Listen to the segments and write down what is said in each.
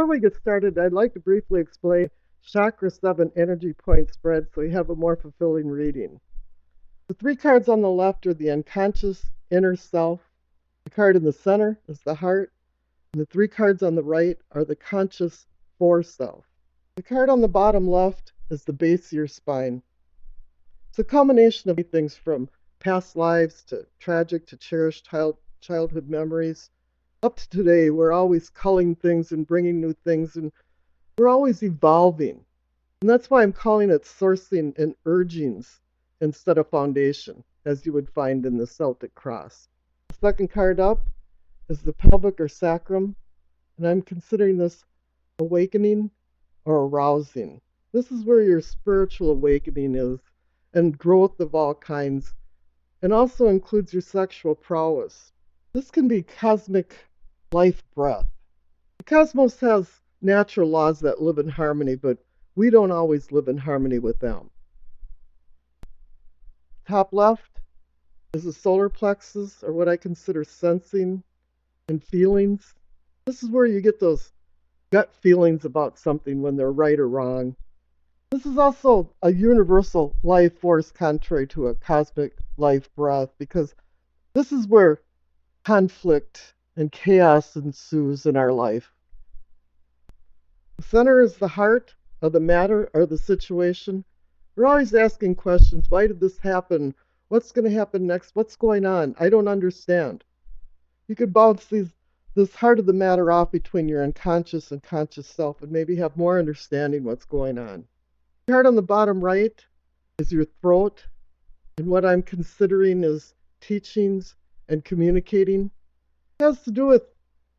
we get started, I'd like to briefly explain Chakra 7 energy point spread so you have a more fulfilling reading. The three cards on the left are the unconscious inner self. The card in the center is the heart. And the three cards on the right are the conscious foreself. The card on the bottom left is the base of your spine. It's a combination of things from past lives to tragic to cherished childhood memories. Up to today, we're always culling things and bringing new things, and we're always evolving. And that's why I'm calling it sourcing and urgings instead of foundation, as you would find in the Celtic cross. The second card up is the pelvic or sacrum, and I'm considering this awakening or arousing. This is where your spiritual awakening is, and growth of all kinds, and also includes your sexual prowess. This can be cosmic life breath. The cosmos has natural laws that live in harmony, but we don't always live in harmony with them. Top left is the solar plexus, or what I consider sensing and feelings. This is where you get those gut feelings about something when they're right or wrong. This is also a universal life force contrary to a cosmic life breath, because this is where conflict and chaos ensues in our life. The center is the heart of the matter or the situation. We're always asking questions. Why did this happen? What's going to happen next? What's going on? I don't understand. You could bounce this heart of the matter off between your unconscious and conscious self and maybe have more understanding what's going on. The card on the bottom right is your throat, and what I'm considering is teachings and communicating. It has to do with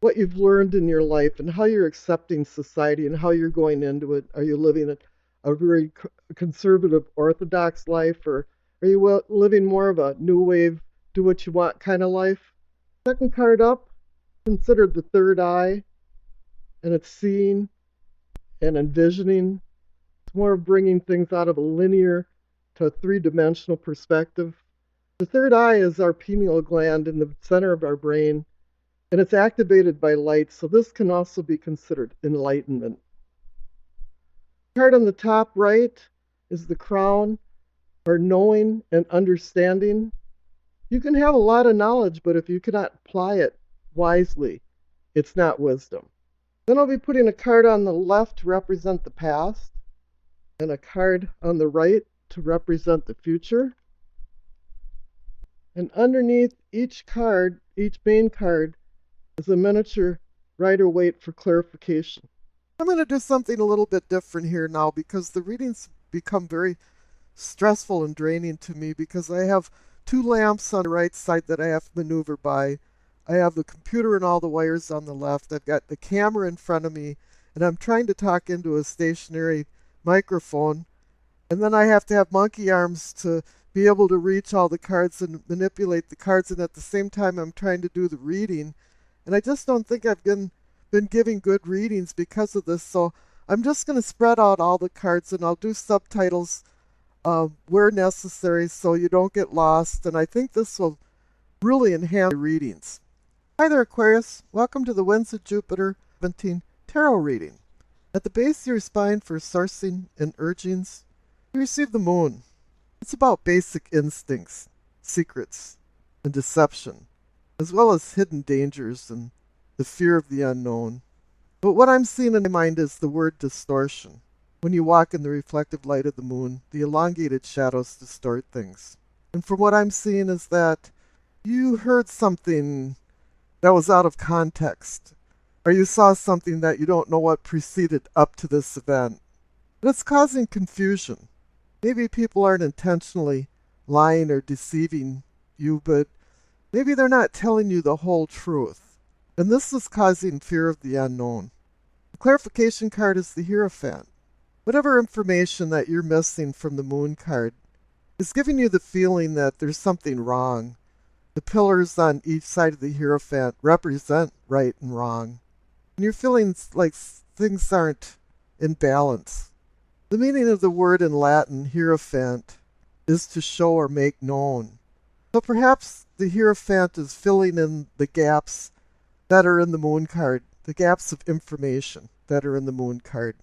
what you've learned in your life and how you're accepting society and how you're going into it. Are you living a very conservative, orthodox life, or are you living more of a new wave, do what you want kind of life? Second card up, considered the third eye, and it's seeing and envisioning. It's more of bringing things out of a linear to a three-dimensional perspective. The third eye is our pineal gland in the center of our brain, and it's activated by light, so this can also be considered enlightenment. The card on the top right is the crown, or knowing and understanding. You can have a lot of knowledge, but if you cannot apply it wisely, it's not wisdom. Then I'll be putting a card on the left to represent the past, and a card on the right to represent the future. And underneath each card, each main card, is a miniature Rider-Waite for clarification. I'm going to do something a little bit different here now because the readings become very stressful and draining to me because I have two lamps on the right side that I have to maneuver by. I have the computer and all the wires on the left. I've got the camera in front of me, and I'm trying to talk into a stationary microphone. And then I have to have monkey arms to be able to reach all the cards and manipulate the cards. And at the same time, I'm trying to do the reading. And I just don't think I've been giving good readings because of this. So I'm just going to spread out all the cards, and I'll do subtitles where necessary so you don't get lost. And I think this will really enhance readings. Hi there, Aquarius. Welcome to the Winds of Jupiter 17 Tarot reading. At the base of your spine for sourcing and urgings, you receive the moon. It's about basic instincts, secrets, and deception, as well as hidden dangers and the fear of the unknown. But what I'm seeing in my mind is the word distortion. When you walk in the reflective light of the moon, the elongated shadows distort things. And from what I'm seeing is that you heard something that was out of context, or you saw something that you don't know what preceded up to this event. And it's causing confusion. Maybe people aren't intentionally lying or deceiving you, but maybe they're not telling you the whole truth. And this is causing fear of the unknown. The clarification card is the Hierophant. Whatever information that you're missing from the moon card is giving you the feeling that there's something wrong. The pillars on each side of the Hierophant represent right and wrong. And you're feeling like things aren't in balance. The meaning of the word in Latin, Hierophant, is to show or make known. So perhaps the Hierophant is filling in the gaps that are in the moon card, the gaps of information. that are in the moon card.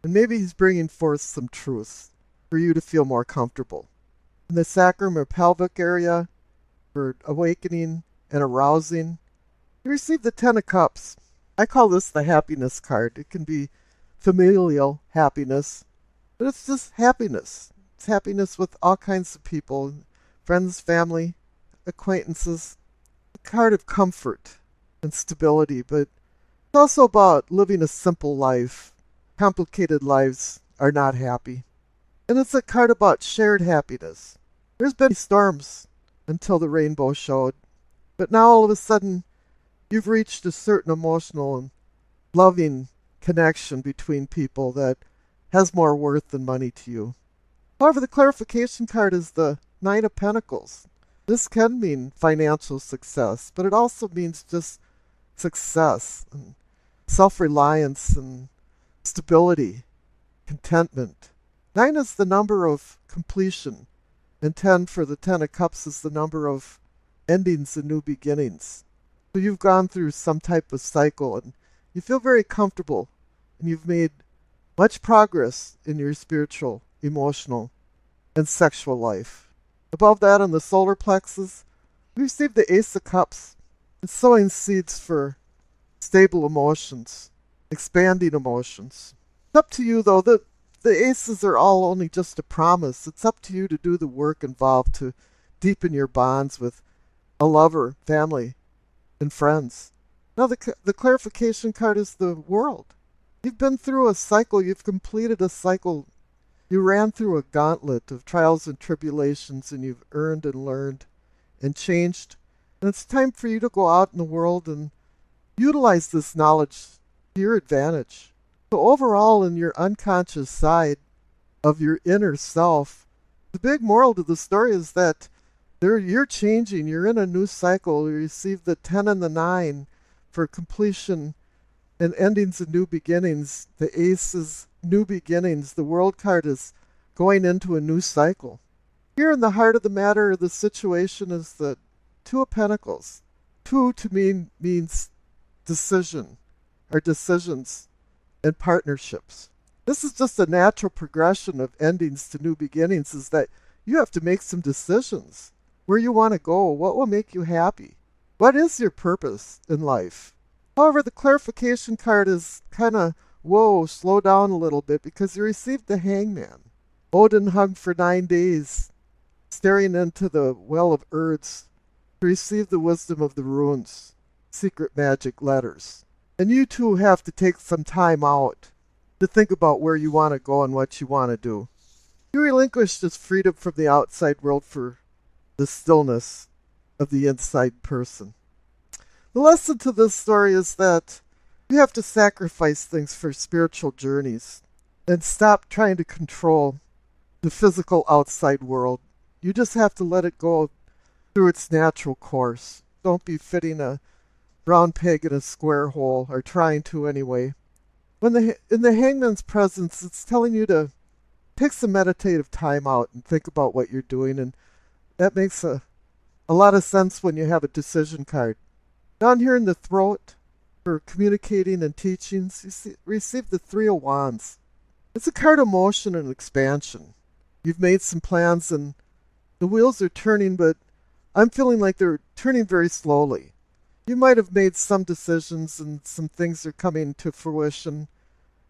And maybe he's bringing forth some truths for you to feel more comfortable. In the sacrum or pelvic area, for awakening and arousing, you receive the Ten of Cups. I call this the happiness card. It can be familial happiness, but it's just happiness. It's happiness with all kinds of people, friends, family, acquaintances. A card of comfort and stability, but it's also about living a simple life. Complicated lives are not happy. And it's a card about shared happiness. There's been storms until the rainbow showed, but now all of a sudden you've reached a certain emotional and loving connection between people that has more worth than money to you. However, the clarification card is the Nine of Pentacles. This can mean financial success, but it also means just success and self-reliance and stability, contentment. 9 is the number of completion, and 10 for the Ten of Cups is the number of endings and new beginnings. So you've gone through some type of cycle and you feel very comfortable, and you've made much progress in your spiritual, emotional, and sexual life. Above that, on the solar plexus, we receive the Ace of Cups. It's sowing seeds for stable emotions, expanding emotions. It's up to you, though. The aces are all only just a promise. It's up to you to do the work involved to deepen your bonds with a lover, family, and friends. Now, the clarification card is the World. You've been through a cycle. You've completed a cycle. You ran through a gauntlet of trials and tribulations, and you've earned and learned and changed. And it's time for you to go out in the world and utilize this knowledge to your advantage. So overall, in your unconscious side of your inner self, the big moral to the story is that you're changing. You're in a new cycle. You receive the 10 and the 9 for completion and endings and new beginnings. The Ace is new beginnings. The World card is going into a new cycle. Here in the heart of the matter, the situation is the Two of Pentacles. Two to me means decision, or decisions, and partnerships. This is just a natural progression of endings to new beginnings, is that you have to make some decisions. Where you want to go, what will make you happy? What is your purpose in life? However, the clarification card is kind of, whoa, slow down a little bit, because you received the Hangman. Odin hung for 9 days, staring into the well of Urds, to receive the wisdom of the runes, secret magic letters. And you too have to take some time out to think about where you want to go and what you want to do. You relinquish this freedom from the outside world for the stillness of the inside person. The lesson to this story is that you have to sacrifice things for spiritual journeys and stop trying to control the physical outside world. You just have to let it go through its natural course. Don't be fitting a round peg in a square hole, or trying to anyway. In the Hangman's presence, it's telling you to take some meditative time out and think about what you're doing, and that makes a lot of sense when you have a decision card. Down here in the throat, for communicating and teachings, you receive the Three of Wands. It's a card of motion and expansion. You've made some plans and the wheels are turning, but I'm feeling like they're turning very slowly. You might have made some decisions and some things are coming to fruition,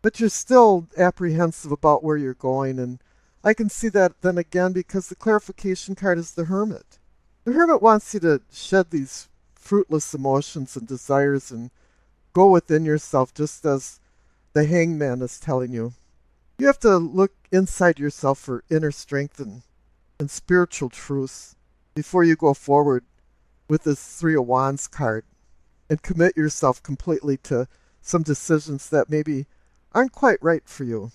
but you're still apprehensive about where you're going. And I can see that then again because the clarification card is the Hermit. The Hermit wants you to shed these fruitless emotions and desires and go within yourself, just as the Hangman is telling you. You have to look inside yourself for inner strength and spiritual truths before you go forward with this Three of Wands card and commit yourself completely to some decisions that maybe aren't quite right for you.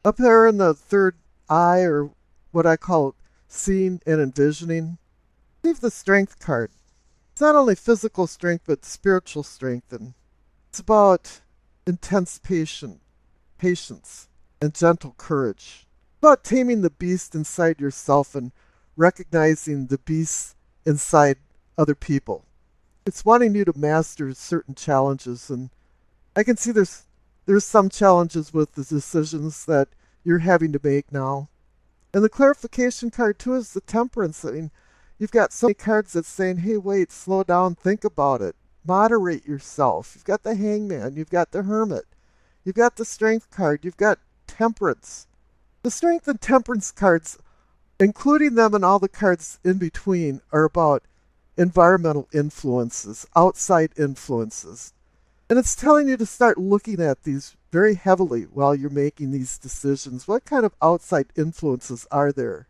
Up there in the third eye, or what I call seeing and envisioning, leave the Strength card. It's not only physical strength, but spiritual strength, and it's about intense patience and gentle courage. It's about taming the beast inside yourself and recognizing the beast inside other people. It's wanting you to master certain challenges, and I can see there's there's some challenges with the decisions that you're having to make now. And the clarification card, too, is the temperance. I mean, you've got so many cards that's saying, hey, wait, slow down, think about it, moderate yourself. You've got the hangman, you've got the hermit, you've got the strength card, you've got temperance. The strength and temperance cards, including them and all the cards in between, are about environmental influences, outside influences. And it's telling you to start looking at these very heavily while you're making these decisions. What kind of outside influences are there?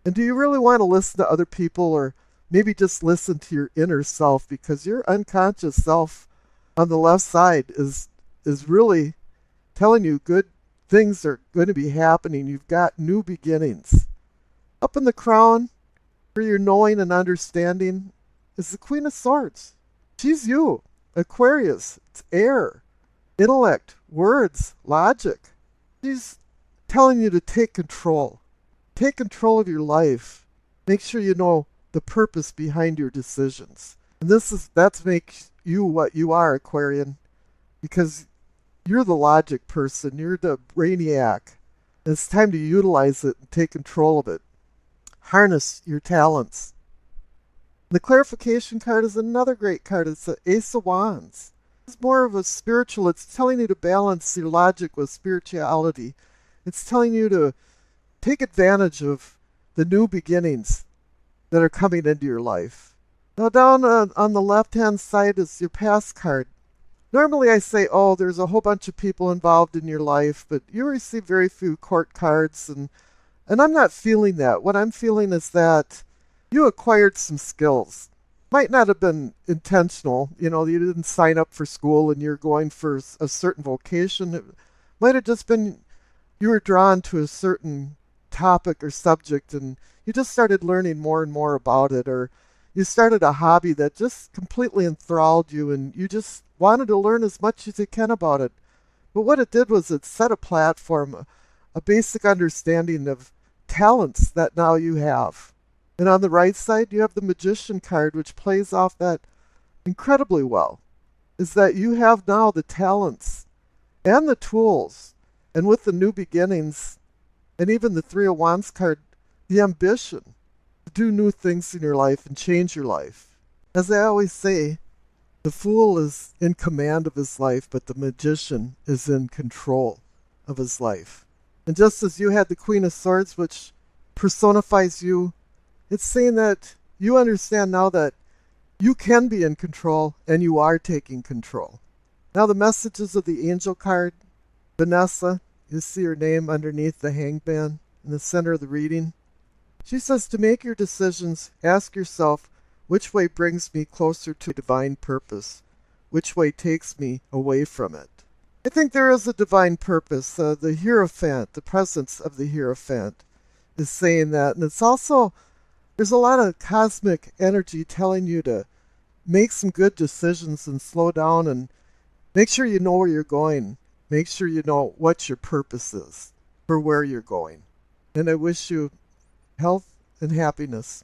And do you really want to listen to other people, or maybe just listen to your inner self? Because your unconscious self on the left side is really telling you good things are going to be happening. You've got new beginnings. Up in the crown, for your knowing and understanding, is the Queen of Swords. She's you, Aquarius. It's air, intellect, words, logic. She's telling you to take control. Take control of your life. Make sure you know the purpose behind your decisions. And that makes you what you are, Aquarian, because you're the logic person. You're the brainiac. And it's time to utilize it and take control of it. Harness your talents. The clarification card is another great card. It's the Ace of Wands. It's more of a spiritual. It's telling you to balance your logic with spirituality. It's telling you to take advantage of the new beginnings that are coming into your life. Now down on the left-hand side is your past card. Normally I say, oh, there's a whole bunch of people involved in your life, but you receive very few court cards, and I'm not feeling that. What I'm feeling is that you acquired some skills. Might not have been intentional. You didn't sign up for school and you're going for a certain vocation. It might have just been you were drawn to a certain topic or subject and you just started learning more and more about it, or you started a hobby that just completely enthralled you and you just wanted to learn as much as you can about it. But what it did was it set a platform, a basic understanding of talents that now you have. And on the right side, you have the Magician card, which plays off that incredibly well, is that you have now the talents and the tools, and with the new beginnings, and even the Three of Wands card, the ambition to do new things in your life and change your life. As I always say, the fool is in command of his life, but the magician is in control of his life. And just as you had the Queen of Swords, which personifies you, it's saying that you understand now that you can be in control and you are taking control. Now the messages of the angel card, Vanessa, you see her name underneath the hangman in the center of the reading. She says to make your decisions, ask yourself, which way brings me closer to divine purpose? Which way takes me away from it? I think there is a divine purpose. The Hierophant, the presence of the Hierophant, is saying that. And it's also, there's a lot of cosmic energy telling you to make some good decisions and slow down and make sure you know where you're going. Make sure you know what your purpose is for where you're going. And I wish you health and happiness.